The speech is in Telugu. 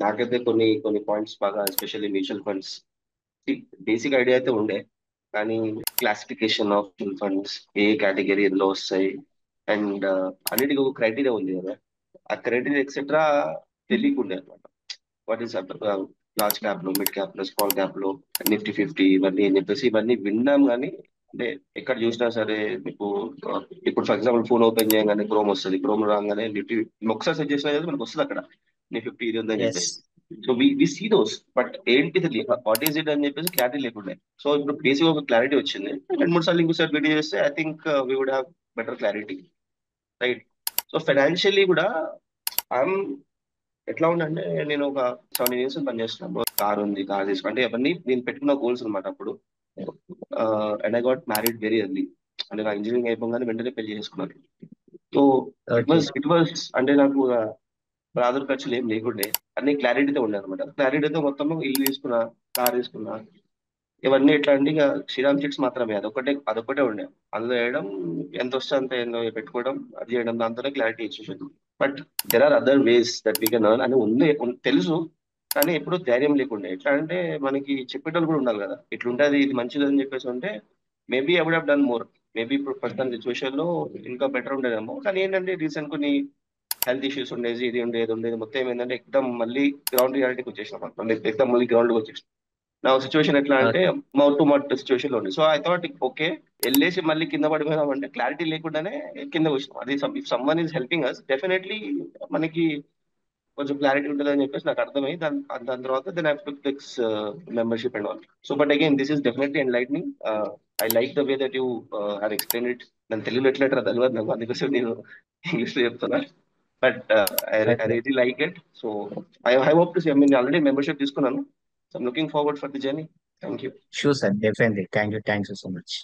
నాకైతే కొన్ని కొన్ని పాయింట్స్ బాగా, especially mutual funds basic idea అయితే ఉండే. కానీ classification of mutual funds, A category ఎందులో వస్తాయి, అండ్ అన్నిటికీ ఒక క్రైటీరియా ఉంది కదా. ఆ క్రైటీరియా ఎక్సెట్రా తెలియకుండే అనమాట. వాట్ ఈస్ లార్జ్ క్యాప్ లో, మిడ్ క్యాప్ లో, స్మాల్ క్యాప్ లో, నిఫ్టీ 50 ఇవన్నీ అని చెప్పేసి ఇవన్నీ విన్నాం. కానీ అంటే ఎక్కడ చూసినా సరే మీకు ఇప్పుడు ఫర్ ఎగ్జాంపుల్ ఫోన్ ఓపెన్ చేయగానే క్రోమ్ వస్తుంది. క్రోమ్ రాగానే నిఫ్టీ ఒకసారి సెట్ చేసినా కదా మనకు వస్తుంది అక్కడ నిఫ్టీ ఇది ఉందని ఎస్. చెప్పేసి. So we see those, but ఏంటిది వాట్ ఈస్ ఇట్ అని చెప్పేసి క్లారిటీ లేకుండే. సో ఇప్పుడు బేసిక్ ఒక క్లారిటీ వచ్చింది. రెండు మూడు సార్లు ఇంకోసారి వీడియో చేస్తే I think we would have better clarity, right? So financially కూడా ఐఎమ్ ఎట్లా ఉందంటే, నేను ఒక 7 years పనిచేస్తున్నాను. కార్ ఉంది, కార్ తీసుకుంటే అంటే అవన్నీ నేను పెట్టుకున్న గోల్స్ అనమాట అప్పుడు. And I got married very early. అంటే నా ఇంజనీరింగ్ అయిపోగానే వెంటనే పెళ్లి చేసుకున్నాను. So okay. ఇట్ వాస్ అంటే నాకు ఆధార్ ఖర్చులు ఏం లేకుండే. అన్ని క్లారిటీతో ఉండే అనమాట. క్లారిటీతో మొత్తం ఇల్లు తీసుకున్నా, కార్ తీసుకున్నా, ఇవన్నీ ఎట్లా అంటే ఇక శ్రీరామ్ చిట్స్ మాత్రమే, అదొకటే ఉండే. అందులో వేయడం, ఎంత వస్తే అంత ఏందో పెట్టుకోవడం, అది చేయడం, దాంతోనే క్లారిటీ ఇచ్చేసేది. But there are other ways that we can earn అని ఉంది, తెలుసు. కానీ ఎప్పుడు ధైర్యం లేకుండే. ఎట్లా అంటే మనకి చెప్పేటోళ్ళు కూడా ఉండాలి కదా, ఇట్లుంటది ఇది మంచిది అని చెప్పేసి ఉంటే maybe I would have done more. Maybe ఇప్పుడు ప్రస్తుతం సిచ్యువేషన్ లో ఇంకా బెటర్ ఉండేదేమో. కానీ ఏంటంటే రీసెంట్ కొన్ని హెల్త్ ఇష్యూస్ ఉండేది, ఇది ఉండేది మొత్తం ఏమైందంటే ఎక్దమ్ మళ్ళీ గ్రౌండ్ రియాలిటీకి వచ్చేసినాం. మళ్ళీ ఎక్దమ్ మళ్ళీ గ్రౌండ్ వచ్చేసినాం. నా సిచ్యువేషన్ ఎట్లా అంటే okay. Mouth to mouth situation లో ఉంది. సో ఐ థాట్ ఓకే, వెళ్ళేసి మళ్ళీ కింద పడిపోయినాం అంటే క్లారిటీ లేకుండానే కింద వచ్చినాం. అది if someone is helping us definitely మనకి కొంచెం క్లారిటీ ఉంటుంది అని చెప్పేసి నాకు అర్థమై దాని తర్వాత then I took this membership and all. So but again this is definitely enlightening. I like the way that you have explain it. నన్ను తెలుగులో ఎట్లా తెలియదు నాకు, అందుకోసం నేను ఇంగ్లీష్ లో చెప్తున్నా. But I okay. Really like it. So I hope to see, I mean already membership తీసుకున్నాను. So I'm looking forward for the journey. Thank you. Sure sir, definitely. Thank you so much.